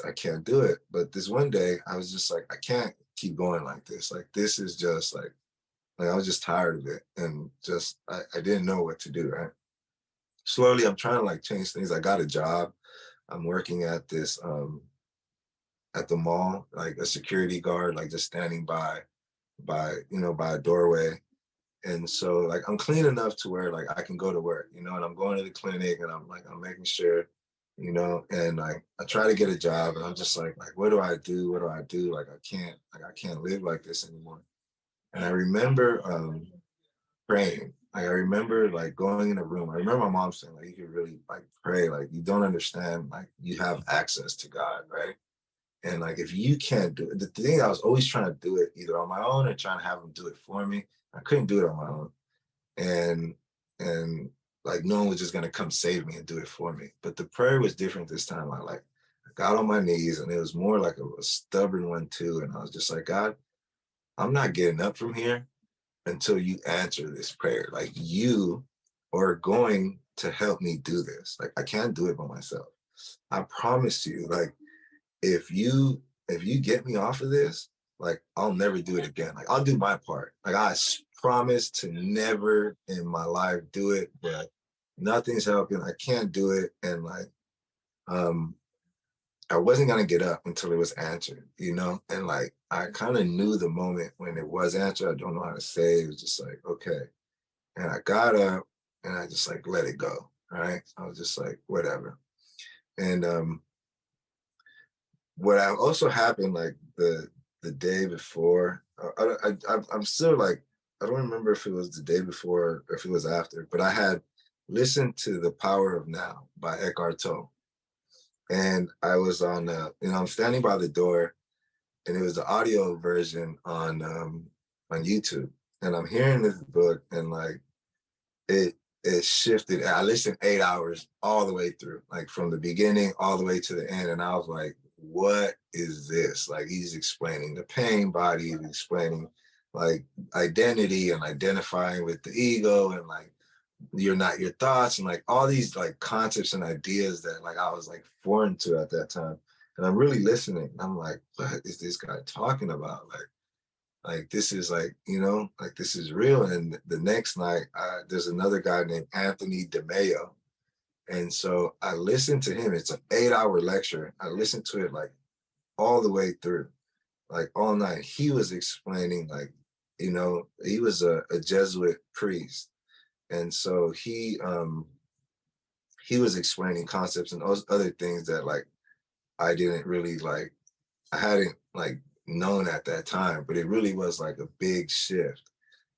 I can't do it. But this one day I was just like, I can't keep going like this. Like, this is just like I was just tired of it. And just, I didn't know what to do, right? Slowly I'm trying to like change things. I got a job. I'm working at this, at the mall, like a security guard, like just standing by a doorway. And so like I'm clean enough to where like I can go to work, and I'm going to the clinic and I'm making sure, and like I try to get a job and I'm just like, what do I do? What do I do? Like I can't live like this anymore. And I remember praying. Like I remember like going in a room. I remember my mom saying like you could really like pray, like you don't understand, like you have access to God, right? And like if you can't do it, the thing I was always trying to do it either on my own or trying to have them do it for me. I couldn't do it on my own. And and like no one was just gonna come save me and do it for me. But the prayer was different this time. I got on my knees and it was more like a stubborn one too. And I was just like, God, I'm not getting up from here until you answer this prayer. Like you are going to help me do this. Like I can't do it by myself. I promise you, like if you get me off of this, like I'll never do it again. Like I'll do my part. Like promise to never in my life do it, but nothing's helping. I can't do it. And like um I wasn't gonna get up until it was answered. And like I kind of knew the moment when it was answered. I don't know how to say it. It was just like, okay. And I got up and I just like let it go. Right. I was just like, whatever. And what I also happened like the day before, I'm still like, I don't remember if it was the day before or if it was after, but I had listened to The Power of Now by Eckhart Tolle. And I was I'm standing by the door and it was the audio version on YouTube. And I'm hearing this book and like it shifted. I listened 8 hours all the way through, like from the beginning all the way to the end. And I was like, what is this? Like he's explaining the pain body, he's explaining like identity and identifying with the ego and like you're not your thoughts and like all these like concepts and ideas that like I was like foreign to at that time. And I'm really listening. I'm like, what is this guy talking about? Like this is like this is real. And the next night, there's another guy named Anthony DeMeo. And so I listened to him. It's an 8-hour lecture. I listened to it like all the way through, like all night. He was explaining he was a Jesuit priest. And so he was explaining concepts and those other things that like I didn't really like, I hadn't like known at that time, but it really was like a big shift.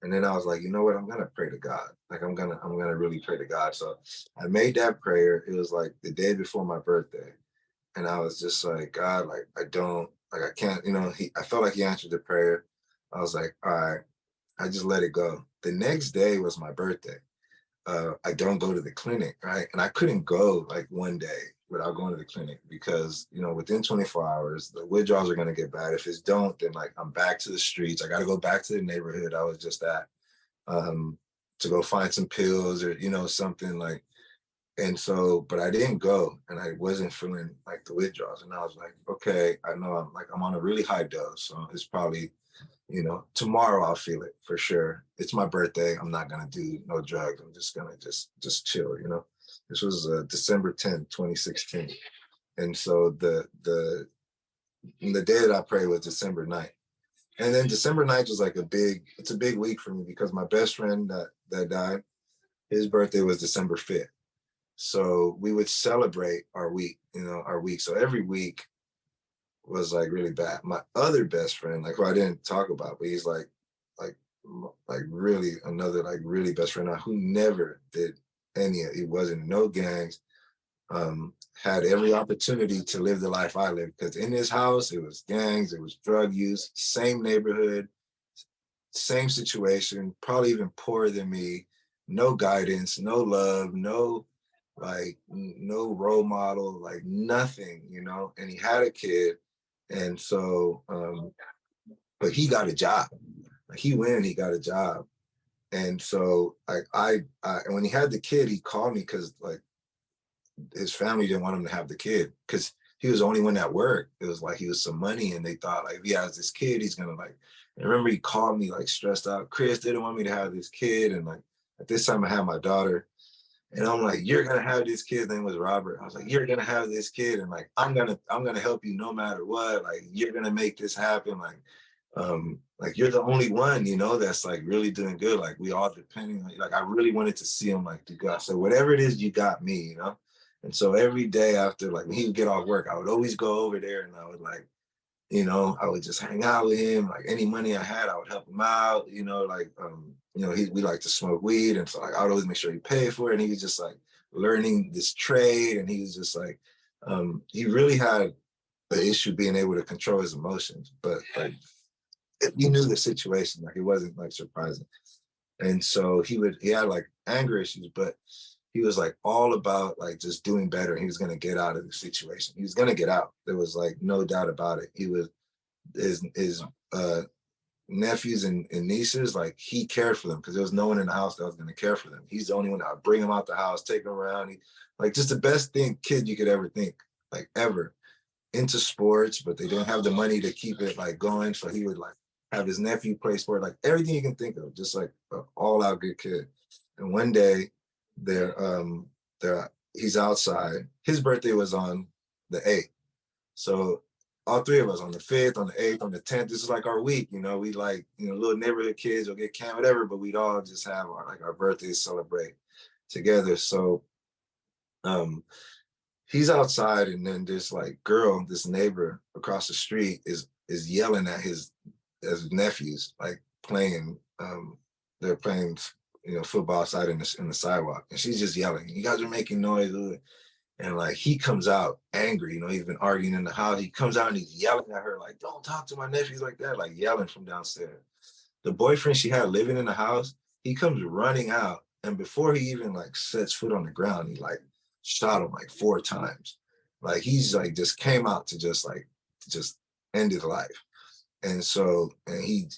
And then I was like, you know what? I'm gonna pray to God. Like I'm gonna really pray to God. So I made that prayer. It was like the day before my birthday, and I was just like, God, like I can't. I felt like He answered the prayer. I was like, all right, I just let it go. The next day was my birthday. I don't go to the clinic, right? And I couldn't go like one day without going to the clinic because, within 24 hours, the withdrawals are going to get bad. If it's don't, then like I'm back to the streets. I got to go back to the neighborhood I was just at to go find some pills or, something like. And so, but I didn't go and I wasn't feeling like the withdrawals. And I was like, okay, I know I'm on a really high dose. So it's probably tomorrow I'll feel it for sure. It's my birthday. I'm not gonna do no drugs. I'm just gonna just chill. This was December 10th, 2016. And so the day that I prayed was December 9th. And then December 9th was like it's a big week for me because my best friend that died, his birthday was December 5th. So we would celebrate our week. So every week was like really bad. My other best friend, like who I didn't talk about, but he's like really another like really best friend who never did he wasn't in no gangs, had every opportunity to live the life I lived because in his house it was gangs, it was drug use, same neighborhood, same situation, probably even poorer than me, no guidance, no love, no role model, like nothing, and he had a kid. And so, but he got a job. Like he went and he got a job. And so like and when he had the kid, he called me because like his family didn't want him to have the kid because he was the only one that worked. It was like he was some money, and they thought like if he has this kid, he's gonna like. And I remember he called me like stressed out. Chris didn't want me to have this kid, and like at this time I had my daughter, and I'm like, you're gonna have this kid. His name was Robert. I was like, you're gonna have this kid, and like I'm gonna help you no matter what. Like you're gonna make this happen. Like you're the only one, you know, that's like really doing good. Like we all depending on you. Like I really wanted to see him like do God. So whatever it is, you got me, you know. And so every day after, like when he would get off work, I would always go over there and I would like, you know, I would just hang out with him. Like any money I had, I would help him out. You know, like you know, we like to smoke weed, and so like I would always make sure he paid for it. And he was just like learning this trade, and he was just like, he really had the issue being able to control his emotions, but like he knew the situation, like it wasn't like surprising. And so he had like anger issues, but he was like all about like just doing better. He was gonna get out of the situation. He was gonna get out. There was like no doubt about it. He was his nephews and nieces, like he cared for them because there was no one in the house that was gonna care for them. He's the only one that would bring them out the house, take them around. Like just the best kid you could ever think, like ever. Into sports, but they didn't have the money to keep it like going. So he would like have his nephew play sport, like everything you can think of, just like an all-out good kid. And one day he's outside. His birthday was on the 8th. So all three of us on the 5th, on the 8th, on the 10th, this is like our week, you know, we like, you know, little neighborhood kids will get camp, whatever, but we'd all just have our birthdays celebrate together. So he's outside, and then this like girl, this neighbor across the street is yelling at his nephews, like playing. They're playing, you know, football outside in the sidewalk, and she's just yelling, "You guys are making noise!" And like he comes out angry. You know, he's been arguing in the house. He comes out and he's yelling at her, like, "Don't talk to my nephews like that!" Like yelling from downstairs. The boyfriend she had living in the house, he comes running out, and before he even like sets foot on the ground, he like shot him like 4 times. Like he's like just came out to just end his life. And so and he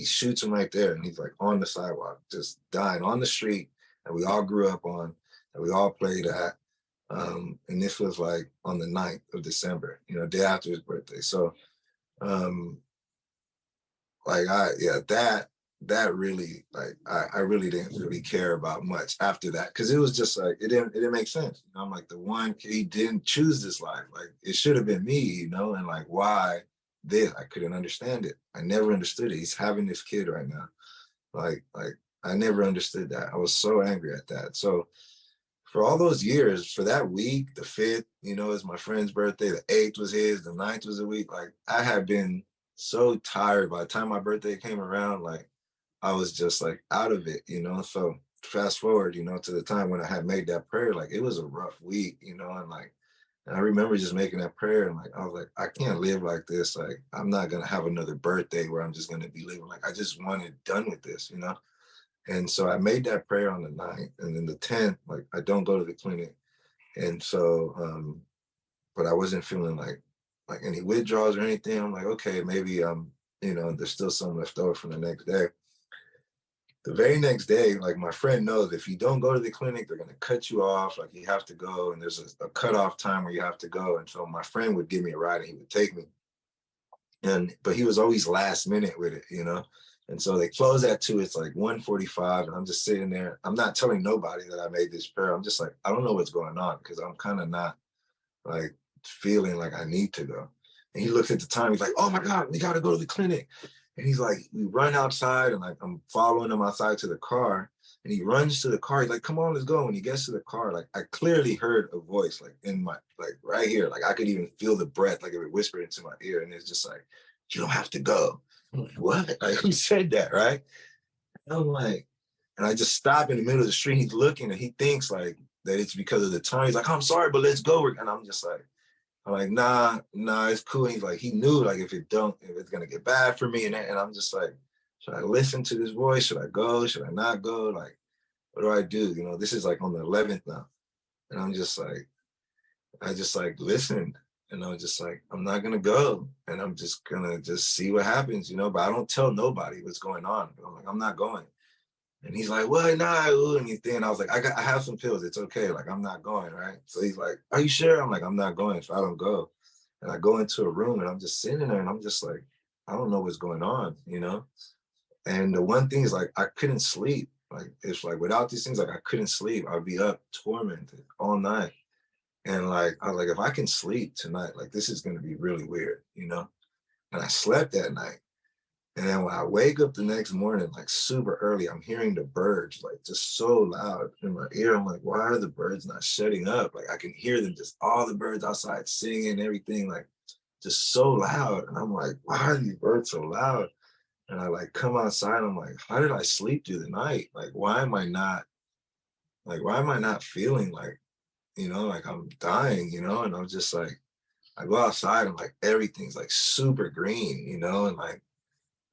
shoots him right there, and he's like on the sidewalk, just dying on the street that we all grew up on, that we all played at. And this was like on the 9th of December, you know, day after his birthday. So like that really like I really didn't really care about much after that, because it was just like it didn't make sense. You know, I'm like the one he didn't choose this life. Like it should have been me, you know, and like why this? I couldn't understand it. I never understood it. He's having this kid right now. Like I never understood that. I was so angry at that. So for all those years, for that week, the 5th, you know, is my friend's birthday, the 8th was his, the 9th was a week. Like I had been so tired by the time my birthday came around, like I was just like out of it, you know. So fast forward, you know, to the time when I had made that prayer, like it was a rough week, you know, and I remember just making that prayer, and like I was like, I can't live like this. Like I'm not gonna have another birthday where I'm just gonna be living. Like I just wanted done with this, you know. And so I made that prayer on the 9th, and then the 10th, like I don't go to the clinic. And so but I wasn't feeling like any withdrawals or anything. I'm like, okay, maybe you know, there's still some left over from the next day. The very next day, like my friend knows if you don't go to the clinic, they're gonna cut you off. Like you have to go, and there's a cutoff time where you have to go. And so my friend would give me a ride, and he would take me. But he was always last minute with it, you know. And so they close at 2. It's like 1:45, and I'm just sitting there. I'm not telling nobody that I made this prayer. I'm just like, I don't know what's going on, because I'm kind of not like feeling like I need to go. And he looks at the time. He's like, "Oh my God, we got to go to the clinic." And he's like, we run outside, and like I'm following him outside to the car. And he runs to the car. He's like, "Come on, let's go." When he gets to the car, like I clearly heard a voice like in my, like right here. Like I could even feel the breath, like it would whisper into my ear. And it's just like, "You don't have to go." I'm like, "What?" Like who said that, right? And I'm like, and I just stop in the middle of the street. He's looking, and he thinks like that it's because of the time. He's like, "I'm sorry, but let's go." And I'm just like, nah, it's cool. He's like, he knew like if it's gonna get bad for me, and I'm just like, should I listen to this voice? Should I go? Should I not go? Like, what do I do? You know, this is like on the 11th now, and I'm just like, I just like listened, and I'm just like, I'm not gonna go, and I'm just gonna just see what happens, you know. But I don't tell nobody what's going on. I'm like, I'm not going. And he's like, "What? Nah." And I was like, I have some pills. It's okay. Like, I'm not going, right? So he's like, "Are you sure?" I'm like, "I'm not going if I don't go." And I go into a room and I'm just sitting there and I'm just like, I don't know what's going on, you know? And the one thing is like, I couldn't sleep. Like, it's like without these things, like I couldn't sleep. I'd be up tormented all night. And like, I was like, if I can sleep tonight, like this is going to be really weird, you know? And I slept that night. And then when I wake up the next morning, like super early, I'm hearing the birds like just so loud in my ear. I'm like, why are the birds not shutting up? Like I can hear them, just all the birds outside singing and everything, like just so loud. And I'm like, why are these birds so loud? And I like come outside, I'm like, how did I sleep through the night? Like, why am I not feeling like, you know, like I'm dying, you know? And I'm just like, I go outside and like everything's like super green, you know, and like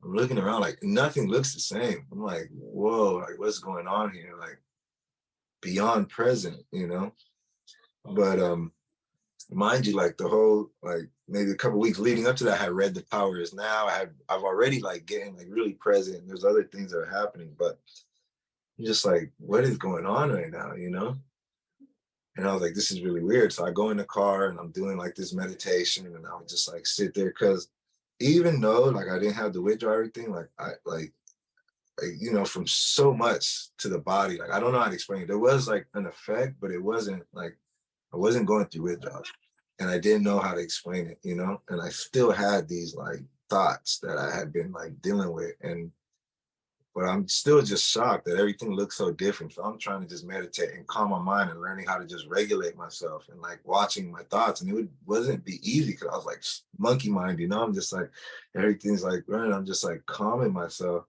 I'm looking around, like nothing looks the same. I'm like, whoa, like what's going on here? Like beyond present, you know? But mind you, like the whole, like maybe a couple weeks leading up to that, I had read The Power Is Now. I've already like getting like really present. There's other things that are happening, but I'm just like, what is going on right now, you know? And I was like, this is really weird. So I go in the car and I'm doing like this meditation and I would just like sit there because even though like I didn't have the withdrawal or everything, like you know, from so much to the body, like I don't know how to explain it. There was like an effect, but it wasn't like I wasn't going through withdrawals and I didn't know how to explain it, you know, and I still had these like thoughts that I had been like dealing with. But I'm still just shocked that everything looks so different. So I'm trying to just meditate and calm my mind and learning how to just regulate myself and like watching my thoughts. And wasn't be easy because I was like monkey mind, you know, I'm just like, everything's like running. I'm just like calming myself.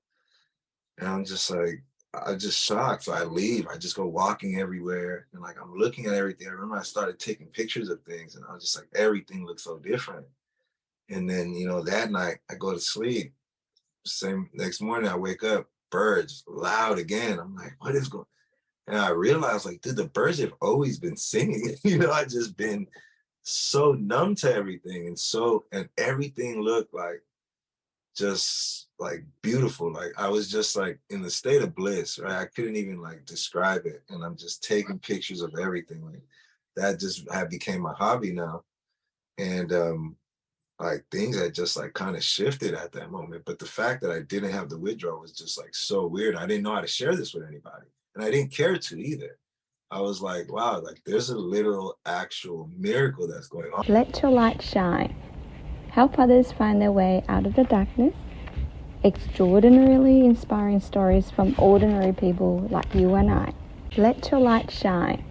And I'm just like, I just shocked. So I leave. I just go walking everywhere. And like, I'm looking at everything. I remember I started taking pictures of things and I was just like, everything looks so different. And then, you know, that night I go to sleep. Same next morning, I wake up, birds loud again. I'm like, what is going? And I realized, like, dude, the birds have always been singing. You know, I just been so numb to everything, and everything looked like just like beautiful. Like I was just like in a state of bliss, right? I couldn't even like describe it. And I'm just taking pictures of everything. Like that just had became my hobby now. And like things had just like kind of shifted at that moment. But the fact that I didn't have the withdrawal was just like so weird. I didn't know how to share this with anybody. And I didn't care to either. I was like, wow, like there's a literal actual miracle that's going on. Let your light shine. Help others find their way out of the darkness. Extraordinarily inspiring stories from ordinary people like you and I. Let your light shine.